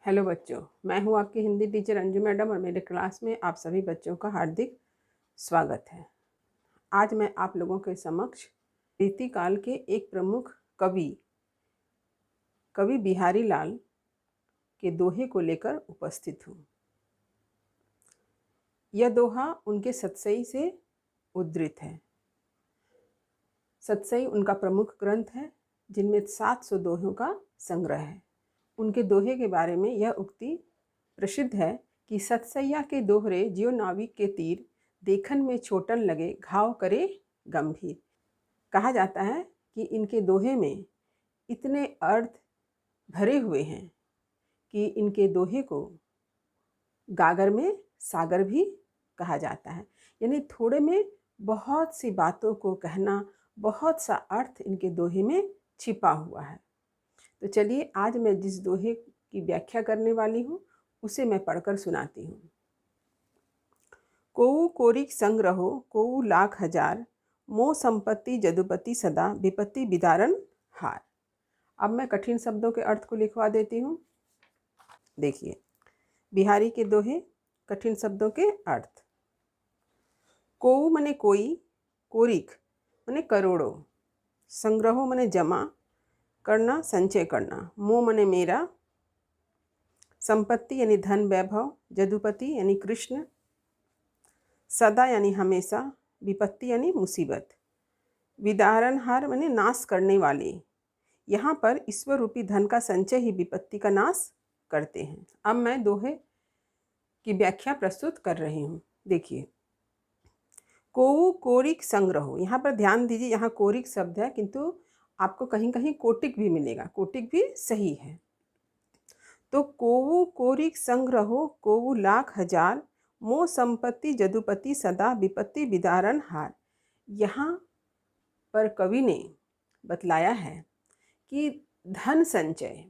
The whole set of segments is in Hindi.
हेलो बच्चों, मैं हूं आपकी हिंदी टीचर अंजू मैडम और मेरे क्लास में आप सभी बच्चों का हार्दिक स्वागत है। आज मैं आप लोगों के समक्ष रीतिकाल के एक प्रमुख कवि बिहारी लाल के दोहे को लेकर उपस्थित हूँ। यह दोहा उनके सतसई से उद्धृत है। सतसई उनका प्रमुख ग्रंथ है जिनमें 700 दोहों का संग्रह है। उनके दोहे के बारे में यह उक्ति प्रसिद्ध है कि सतसैया के दोहरे जियो नाविक के तीर, देखन में छोटन लगे घाव करे गंभीर। कहा जाता है कि इनके दोहे में इतने अर्थ भरे हुए हैं कि इनके दोहे को गागर में सागर भी कहा जाता है। यानी थोड़े में बहुत सी बातों को कहना, बहुत सा अर्थ इनके दोहे में छिपा हुआ है। तो चलिए आज मैं जिस दोहे की व्याख्या करने वाली हूँ उसे मैं पढ़कर सुनाती हूँ। कोऊ कोरिक संग रहो, कोऊ लाख हजार, मोह संपत्ति जदुपति सदा, विपत्ति बिदारन हार। अब मैं कठिन शब्दों के अर्थ को लिखवा देती हूँ। देखिए, बिहारी के दोहे कठिन शब्दों के अर्थ। कोऊ मने कोई, कोरिक मने करोड़ों, संग्रहो मने जमा करना, संचय करना, मोह मने मेरा, संपत्ति यानी धन वैभव, जदुपति यानी कृष्ण, सदा यानी हमेशा, विपत्ति यानी मुसीबत, विदारणहार यानी नाश करने वाले। यहाँ पर ईश्वर रूपी धन का संचय ही विपत्ति का नाश करते हैं। अब मैं दोहे की व्याख्या प्रस्तुत कर रही हूँ। देखिए, कोऊ कोरिक संग्रहो, यहाँ पर ध्यान दीजिए, यहाँ कोरिक शब्द है किंतु आपको कहीं कहीं कोटिक भी मिलेगा, कोटिक भी सही है। तो कोऊ कोरिक संग्रहो, कोऊ लाख हजार, मोह संपत्ति जदुपति सदा, विपत्ति बिदारन हार। यहाँ पर कवि ने बतलाया है कि धन संचय,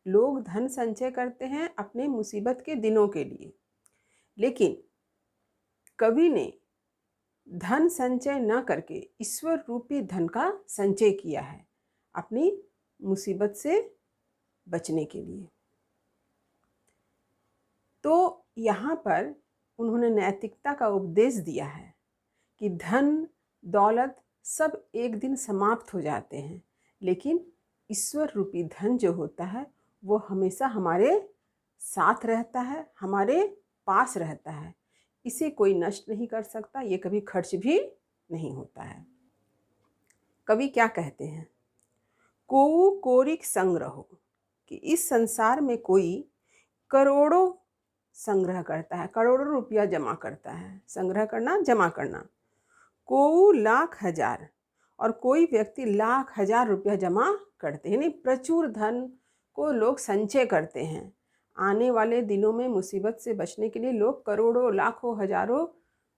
लोग धन संचय करते हैं अपने मुसीबत के दिनों के लिए, लेकिन कवि ने धन संचय न करके ईश्वर रूपी धन का संचय किया है अपनी मुसीबत से बचने के लिए। तो यहाँ पर उन्होंने नैतिकता का उपदेश दिया है कि धन दौलत सब एक दिन समाप्त हो जाते हैं, लेकिन ईश्वर रूपी धन जो होता है वो हमेशा हमारे साथ रहता है, हमारे पास रहता है। इसे कोई नष्ट नहीं कर सकता, ये कभी खर्च भी नहीं होता है। कवि क्या कहते हैं? कोऊ कोरिक संग्रहो, कि इस संसार में कोई करोड़ों संग्रह करता है, करोड़ों रुपया जमा करता है। संग्रह करना, जमा करना। कोऊ लाख हजार, और कोई व्यक्ति लाख हजार रुपया जमा करते हैं, यानी प्रचुर धन को लोग संचय करते हैं। आने वाले दिनों में मुसीबत से बचने के लिए लोग करोड़ों, लाखों, हजारों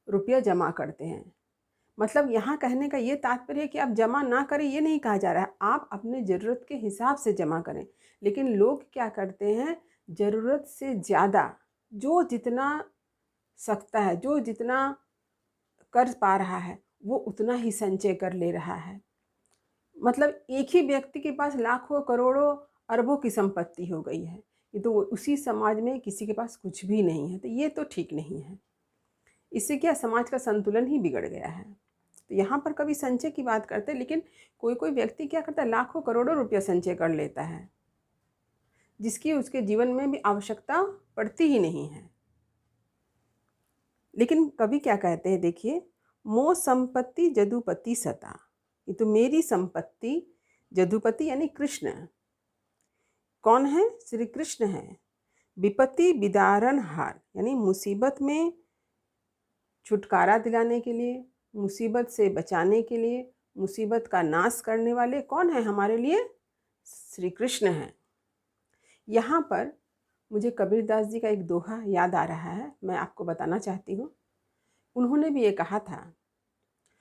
रुपया जमा करते हैं। मतलब यहाँ कहने का ये तात्पर्य है कि आप जमा ना करें, ये नहीं कहा जा रहा है, आप अपने ज़रूरत के हिसाब से जमा करें। लेकिन लोग क्या करते हैं, ज़रूरत से ज़्यादा, जो जितना सकता है, जो जितना कर पा रहा है, वो उतना ही संचय कर ले रहा है। मतलब एक ही व्यक्ति के पास लाखों, करोड़ों, अरबों की संपत्ति हो गई है, ये तो उसी समाज में किसी के पास कुछ भी नहीं है। तो ये तो ठीक नहीं है, इससे क्या समाज का संतुलन ही बिगड़ गया है। तो यहाँ पर कभी संचय की बात करते हैं, लेकिन कोई कोई व्यक्ति क्या करता है, लाखों करोड़ों रुपया संचय कर लेता है, जिसकी उसके जीवन में भी आवश्यकता पड़ती ही नहीं है। लेकिन कवि क्या कहते हैं, देखिए, मोह संपत्ति जदुपति सता, ये तो मेरी संपत्ति, जदुपति यानी कृष्ण, कौन है? श्री कृष्ण है। विपत्ति बिदारन हार, यानी मुसीबत में छुटकारा दिलाने के लिए, मुसीबत से बचाने के लिए, मुसीबत का नाश करने वाले कौन है हमारे लिए? श्री कृष्ण हैं। यहाँ पर मुझे कबीरदास जी का एक दोहा याद आ रहा है, मैं आपको बताना चाहती हूँ। उन्होंने भी ये कहा था,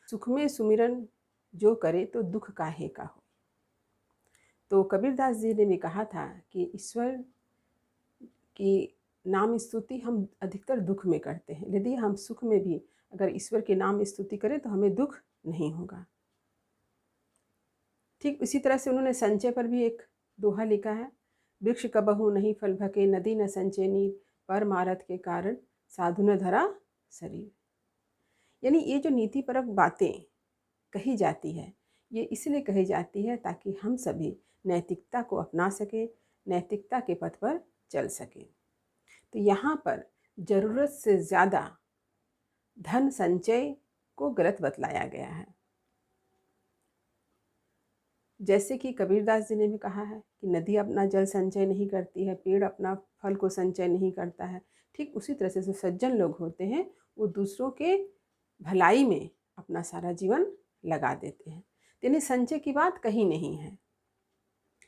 सुख में सुमिरन जो करे तो दुख काहे का हो। तो कबीरदास जी ने भी कहा था कि ईश्वर की नाम स्तुति हम अधिकतर दुख में करते हैं, यदि हम सुख में भी अगर ईश्वर के नाम स्तुति करें तो हमें दुख नहीं होगा। ठीक इसी तरह से उन्होंने संचय पर भी एक दोहा लिखा है, वृक्ष कबहु नहीं फल भके, नदी न संचय नीर, परमारथ के कारण साधु न धरा शरीर। यानी ये जो नीतिपरक बातें कही जाती है, ये इसलिए कही जाती है ताकि हम सभी नैतिकता को अपना सकें, नैतिकता के पथ पर चल सकें। तो यहाँ पर ज़रूरत से ज़्यादा धन संचय को गलत बतलाया गया है। जैसे कि कबीरदास जी ने भी कहा है कि नदी अपना जल संचय नहीं करती है, पेड़ अपना फल को संचय नहीं करता है, ठीक उसी तरह से जो सज्जन लोग होते हैं वो दूसरों के भलाई में अपना सारा जीवन लगा देते हैं। यानी संचय की बात कहीं नहीं है।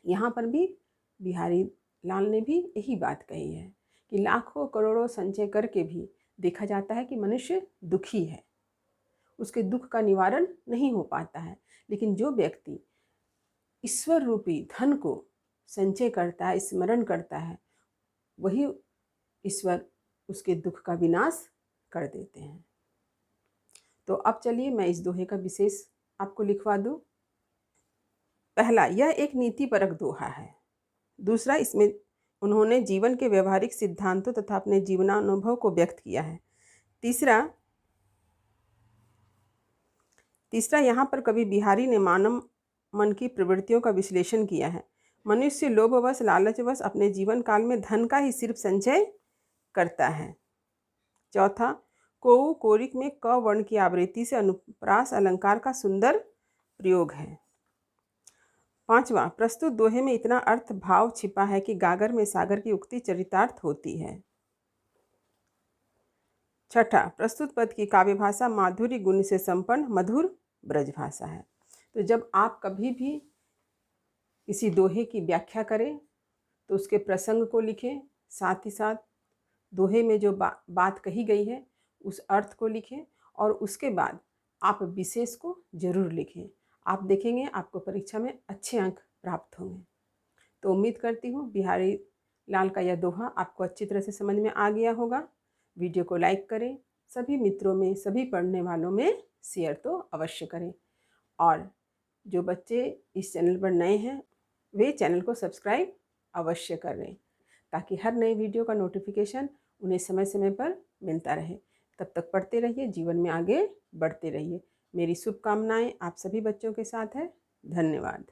यहाँ पर भी बिहारी लाल ने भी यही बात कही है कि लाखों करोड़ों संचय करके भी देखा जाता है कि मनुष्य दुखी है, उसके दुख का निवारण नहीं हो पाता है। लेकिन जो व्यक्ति ईश्वर रूपी धन को संचय करता है, स्मरण करता है, वही ईश्वर उसके दुख का विनाश कर देते हैं। तो अब चलिए मैं इस दोहे का विशेष आपको लिखवा दूं। पहला, यह एक नीतिपरक दोहा है। दूसरा, इसमें उन्होंने जीवन के व्यवहारिक सिद्धांतों तथा अपने जीवनानुभव को व्यक्त किया है। तीसरा यहाँ पर कवि बिहारी ने मानव मन की प्रवृत्तियों का विश्लेषण किया है। मनुष्य लोभवश लालचवश अपने जीवन काल में धन का ही सिर्फ संचय करता है। चौथा, कोऊ कोरिक में क वर्ण की आवृत्ति से अनुप्रास अलंकार का सुंदर प्रयोग है। पांचवा, प्रस्तुत दोहे में इतना अर्थ भाव छिपा है कि गागर में सागर की उक्ति चरितार्थ होती है। छठा, प्रस्तुत पद की काव्य भाषा माधुर्य गुण से संपन्न मधुर ब्रज भाषा है। तो जब आप कभी भी किसी दोहे की व्याख्या करें तो उसके प्रसंग को लिखें, साथ ही साथ दोहे में जो बात कही गई है उस अर्थ को लिखें और उसके बाद आप विशेष को जरूर लिखें। आप देखेंगे आपको परीक्षा में अच्छे अंक प्राप्त होंगे। तो उम्मीद करती हूँ बिहारी लाल का यह दोहा आपको अच्छी तरह से समझ में आ गया होगा। वीडियो को लाइक करें, सभी मित्रों में, सभी पढ़ने वालों में शेयर तो अवश्य करें। और जो बच्चे इस चैनल पर नए हैं वे चैनल को सब्सक्राइब अवश्य करें ताकि हर नए वीडियो का नोटिफिकेशन उन्हें समय समय पर मिलता रहे। तब तक पढ़ते रहिए, जीवन में आगे बढ़ते रहिए। मेरी शुभकामनाएं आप सभी बच्चों के साथ है। धन्यवाद।